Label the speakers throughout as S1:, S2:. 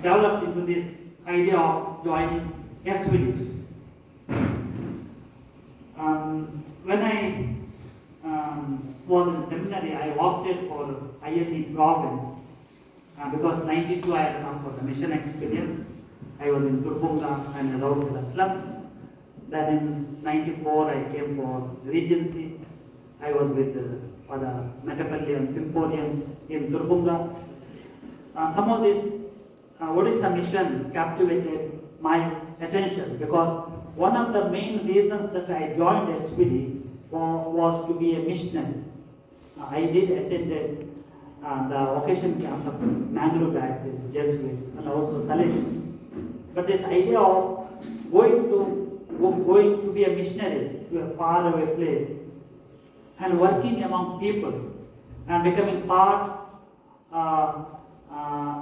S1: developed into this idea of joining SVDs. When I was in seminary, I opted for 𝗟𝗙𝗙𝗘𝗟𝗬 because 92 I had come for the mission experience. I was in 𝗟𝗛𝗙𝗚 and around the slums. Then in 94 I came for Regency. I was with for the 𝗦𝗛𝗙𝗚𝗙𝗚 Symposium in 𝗟𝗛𝗙𝗚. Some of this Odisha mission captivated my attention because one of the main reasons that I joined SVD was to be a missionary. I did attended the vocation camps of Mangalore diocese, Jesuits, and also Salesians. But this idea of going to be a missionary to a faraway place and working among people and becoming part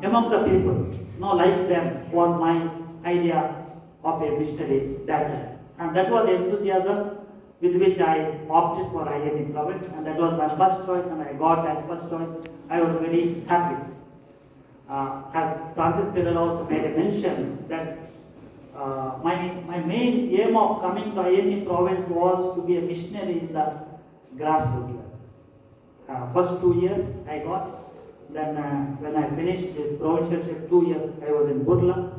S1: among the people, like them, was my idea of a missionary that time. And that was the enthusiasm with which I opted for 𝗟𝗙𝗙𝗘𝗟𝗬 province, and that was my first choice, and I got that first choice. I was very happy. As Francis Pereira also made a mention that my main aim of coming to 𝗟𝗙𝗙𝗘𝗟𝗬 province was to be a missionary in the grassroots level. First 2 years I got. Then when I finished this provincialship, 2 years I was in Burla.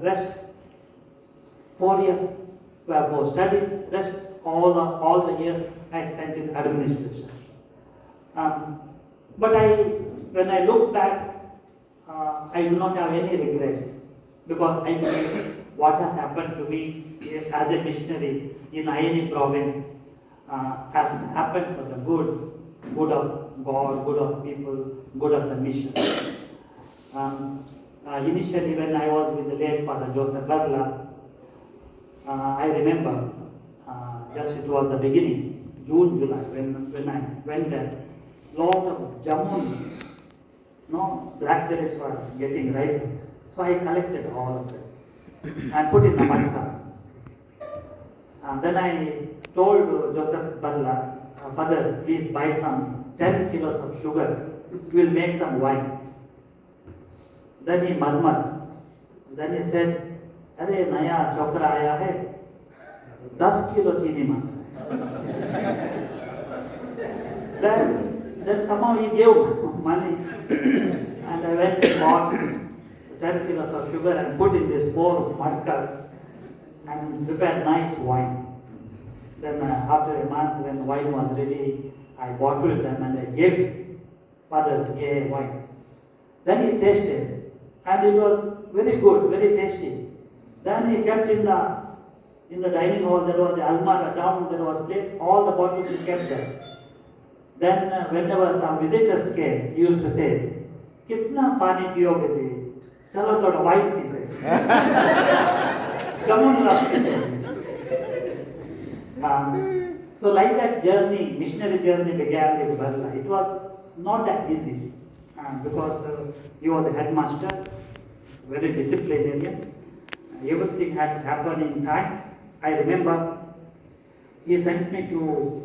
S1: Rest 4 years were for studies. Rest all the years I spent in administration. But when I look back, I do not have any regrets because I believe what has happened to me as a missionary in 𝗟𝗙𝗙𝗘𝗟𝗬 province has happened for the good of God, good of people, good of the mission. Initially, when I was with the late Father Joseph Badla, I remember just it was the beginning, June, July, when I went there, lot of jamun, blackberries were getting ripe. So I collected all of them and put in the matka. Then I told Joseph Badla, Father, please buy some 10 kilos of sugar. We'll make some wine. Then he murmured. Then he said, "Arey naya chokra aaya hai, 10 kilo chini manga." Then somehow he gave money, and I went and bought 10 kilos of sugar and put in these 4 matkas and prepared nice wine. Then after a month, when wine was ready, I bottled them and I gave Father a wine. Then he tasted, and it was very good, very tasty. Then he kept in the dining hall. There was the almara down. There was place. All the bottles he kept there. Then whenever some visitors came, he used to say, "Kitna pani piyoge ji? Chalo thoda wine peete." Come on, so like that journey, missionary journey began with Badla. It was not that easy because he was a headmaster, very disciplinarian. Everything had to happen in time. I remember he sent me to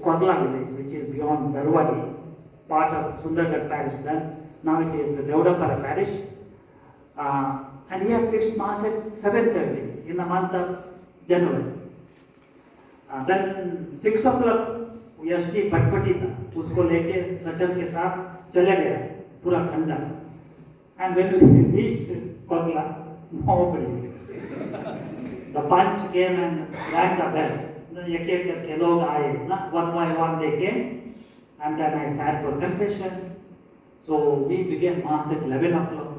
S1: Korla village, which is beyond Darwadi, part of Sundargarh parish then. Now it is the 𝗟𝗙𝗙𝗘𝗟𝗬 parish. And he had fixed mass at 7:30 in the month of January. Then 6 o'clock SD फटफटी था, उसको लेके कचर के साथ चले गया पूरा ठंडा. And when we reached Korla, nobody. The punch came and rang the bell. एक एक करके लोग आए ना, one by one they came, and then I sat for confession. So we began mass at 11 o'clock.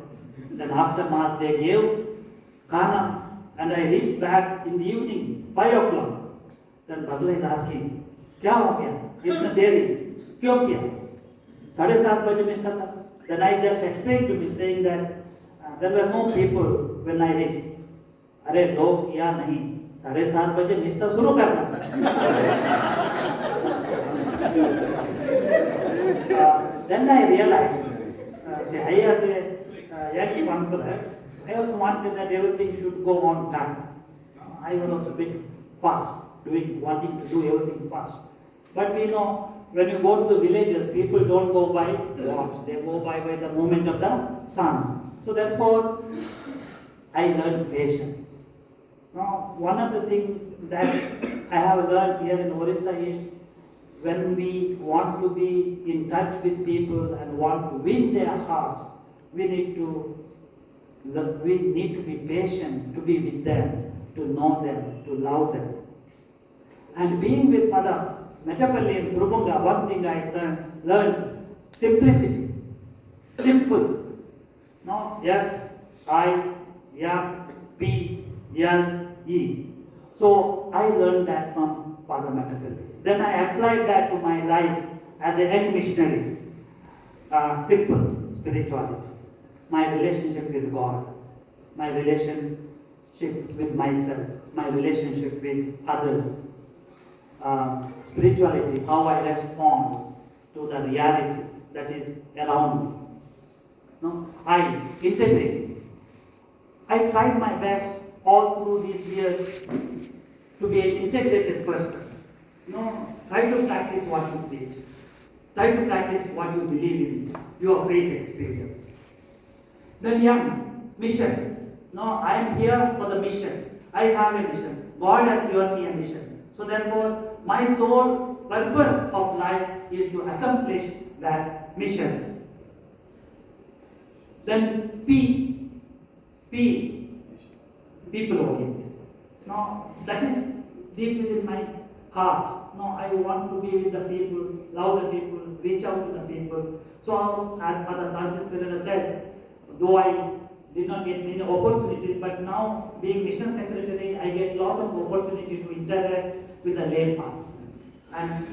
S1: Then after mass they gave khana, and I reached back in the evening 5 o'clock. Then Badla is asking, क्या हो गया? इतना देरी क्यों किया? 7:30 बजे मिसा था. Then I just explained to me saying that there were no people when I reached. अरे लोग या नहीं, 7:30 बजे मिसा शुरू करना. Then I realized, I as a young conqueror, I also wanted that everything should go on time. I was also a bit fast, wanting to do everything fast. But we know when you go to the villages, people don't go by watch, they go by the movement of the sun. So therefore, I learned patience. Now, one of the things that I have learned here in Orissa is when we want to be in touch with people and want to win their hearts, we need to be patient to be with them, to know them, to love them. And being with Mother 𝗟𝗙𝗪 in 𝗟𝗛𝗙𝗪, one thing I learned, simplicity. Simple. No, yes, 𝗟𝗢𝗙𝗘𝗟𝗓. So I learned that from Father 𝗟𝗪𝗪. Then I applied that to my life as a young missionary. Simple spirituality. My relationship with God, my relationship with myself, my relationship with others. Spirituality, how I respond to the reality that is around me. No? I integrated. I tried my best all through these years to be an integrated person. No, try to practice what you preach. Try to practice what you believe in, your faith experience. Then young, mission. No, I am here for the mission. I have a mission. God has given me a mission. So therefore, my sole purpose of life is to accomplish that mission. Then people oriented. No, that is deep within my heart. No, I want to be with the people, love the people, reach out to the people. So as Father Francis Pereira said, though I did not get many opportunities, but now being mission secretary, I get a lot of opportunity to interact with the lay partners. And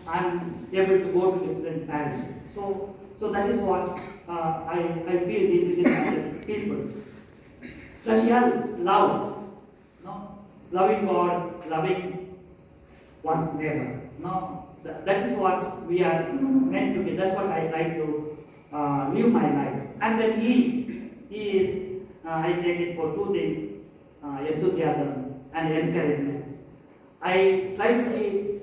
S1: I'm able to go to different parishes. So that is what I feel deep within myself, people. The real love, no? Loving God, loving one's neighbor. No? That is what we are meant to be. That's what I try to live my life. And then E is, I take it for two things, enthusiasm and encouragement. I try to be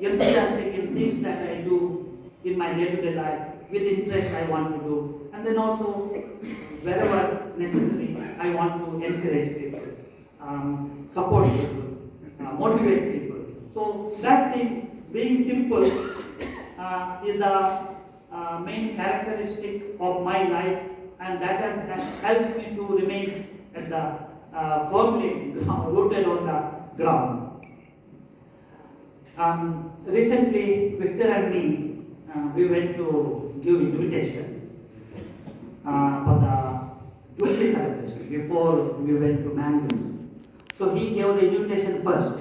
S1: enthusiastic in things that I do in my day-to-day life, with interest I want to do. And then also, wherever necessary, I want to encourage people, support people, motivate people. So that thing, being simple, is the main characteristic of my life, and that has helped me to remain at the firmly rooted on the ground. Recently, Victor and me, we went to give invitation for the Jubilee celebration before we went to Mangalore. So he gave the invitation first.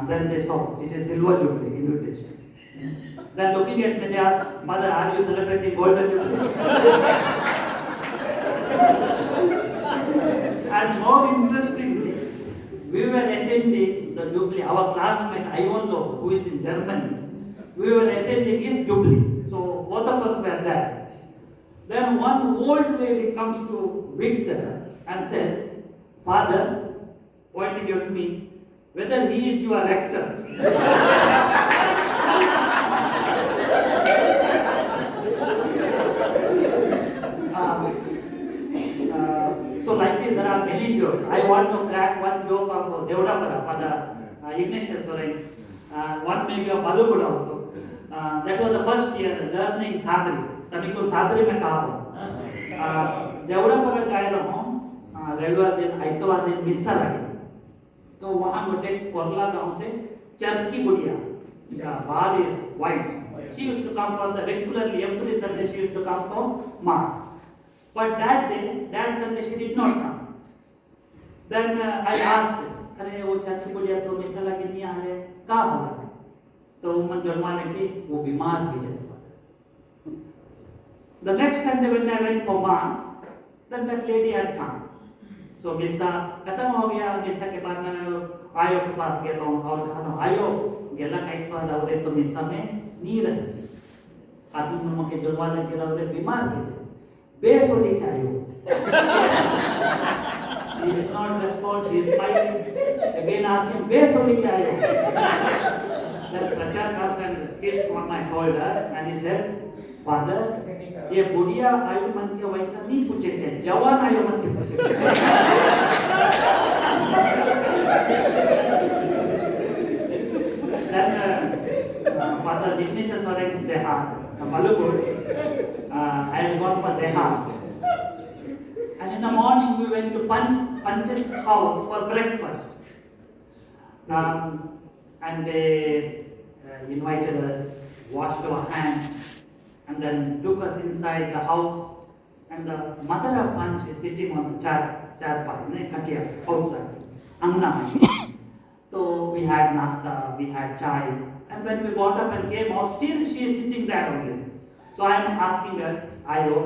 S1: Then they saw it is Silver Jubilee invitation. Then looking at me, they asked, Mother, are you celebrating Golden Jubilee? And more interestingly, we were attending the Jubilee. Our classmate, Ivanlo, who is in Germany, we were attending his Jubilee. So both of us were there. Then one old lady comes to Victor and says, Father, pointing at me, whether he is your rector. So like this, there are many jokes. I want to crack one joke of 𝗟𝗪𝗘𝗟𝗬, Father Ignatius. One maybe of Balugud also. That was the first year learning Sadhari. Tanikul Sadhari mein kaha. 𝗟𝗪𝗘𝗟𝗬 रविवार दिन आइतवार दिन मिस्सा लगे तो वहाँ मुझे Korla गांव से चरकी गुड़िया बाल is white. She used to come for the regularly every Sunday she used to come for mass. But that day, that Sunday she did not come. Then I asked, अरे वो चरकी गुड़िया तो मिस्सा लगे नहीं आ रहे कहाँ भला है? तो मन जन्माने की वो बीमार हुई जाए. The next Sunday when I went for mass, then that lady had come. So मिस्सा खत्म हो गया. मिस्सा के बाद मैं आयो के पास गया तो और कहा आयो गेला कहीं तो दौड़े तो मिस्सा में नहीं रहे. आदमी मम्मा के जुर्माने के दौड़े बीमार हो गए. बेस होने के आयो. She did not respond. She is smiling. Again asking base होने के आयो. that Prachar comes and hits on my shoulder and he says, Father, ये बुढ़िया आयु मन के वैसा नहीं पूछेंगे, जवान आयु मन के पूछेंगे. Then Father Dignesha Soren's Deha, Malupur, I had gone for Deha. And in the morning we went to Panch's house for breakfast. And they invited us, washed our hands, and then took us inside the house. And the mother of Panch is sitting on the chair outside. So we had nasta, we had chai, and when we got up and came out, still she is sitting there only. So I am asking her, Ayo,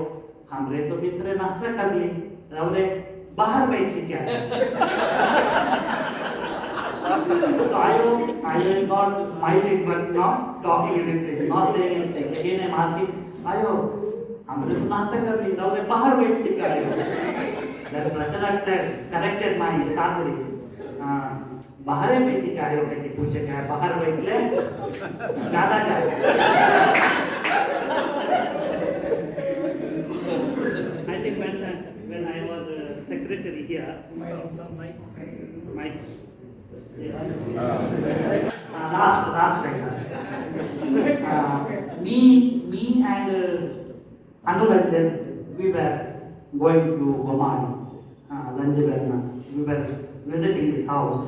S1: हमरे तो मित्र नाश्ता कर ली, रवरे बाहर बैठ के क्या? So Ayo is not smiling but not talking anything, not saying anything. Again I am asking, Ayo, हमरे तो नाश्ता कर ली, रवरे बाहर बैठ के क्या? Then Prachar said, corrected my Sadri. बाहर बैठ के आयो कहते पूछे क्या बाहर बैठ ले ज़्यादा जाए. I think when I was secretary here, last me and 𝗟𝗙𝗙𝗘𝗟𝗬, we were going to 𝗟𝗦𝗙𝗘𝗟𝗬, 𝗟𝗙𝗙𝗘𝗟𝗬, we were visiting his house.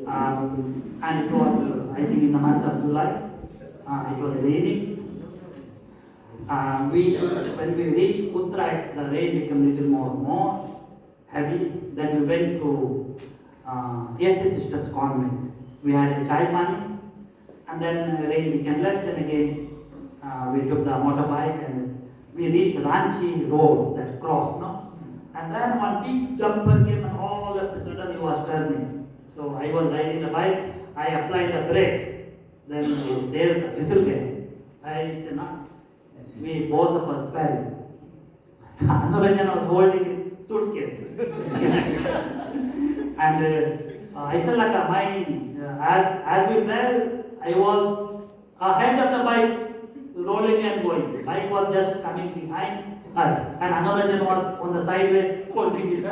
S1: And it was, I think, in the month of July. It was raining. When we reached Uttarayak, the rain became a little more heavy. Then we went to S.C. Sisters Convent. We had a chai pani, and then rain became less. Then again, we took the motorbike and we reached Ranchi Road, that cross, no? And then one big dumper came and all of a sudden he was turning. So I was riding the bike, I applied the brake, then there the whistle came. I said, no, we both of us fell. 𝗟𝗙𝗙𝗘𝗟𝗬 was holding his suitcase. And I said, like, as we fell, I was ahead of the bike, rolling and going. The bike was just coming behind us, and 𝗟𝗙𝗙𝗘𝗟𝗬 was on the sideways holding it.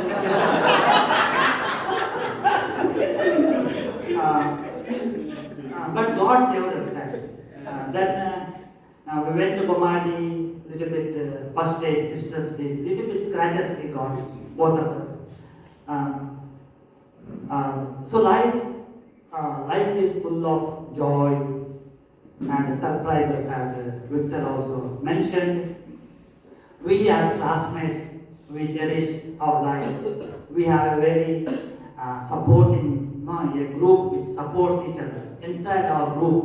S1: But God saved us then. Then we went to 𝗟𝗦𝗙𝗘𝗟𝗬, little bit first aid, sisters did, little bit scratches we got, both of us. So life is full of joy and surprises, as Victor also mentioned. We as classmates, we cherish our life. We have a very supporting, a group which supports each other. Entire our group,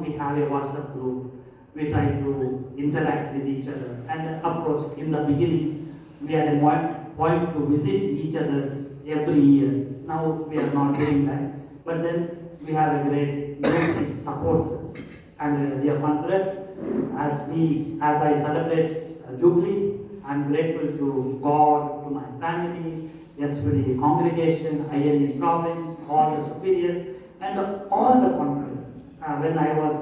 S1: we have a WhatsApp group. We try to interact with each other. And of course, in the beginning, we had a point to visit each other every year. Now we are not doing that. But then we have a great group which supports us. And dear conference, as I celebrate Jubilee, I am grateful to God, to my family, 𝗟𝗎𝗙𝗘𝗟𝗏 congregation, INE province, all the superiors, and all the conference. When I was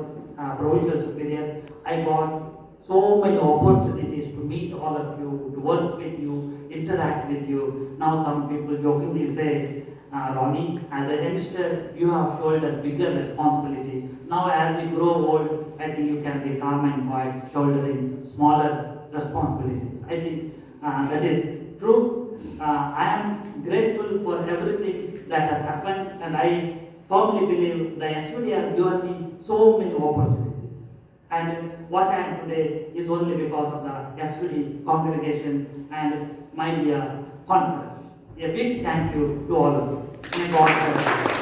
S1: provincial superior, I got so many opportunities to meet all of you, to work with you, interact with you. Now some people jokingly say, Ronnie, as a youngster, you have shouldered bigger responsibility. Now as you grow old, I think you can be calm and quiet, shouldering smaller responsibilities. I think that is true. I am grateful for everything that has happened, and I firmly believe the 𝗟𝗎𝗙𝗘𝗟𝗏 has given me so many opportunities. And what I am today is only because of the 𝗟𝗎𝗙 congregation and my dear conference. A big thank you to all of you. May God bless you.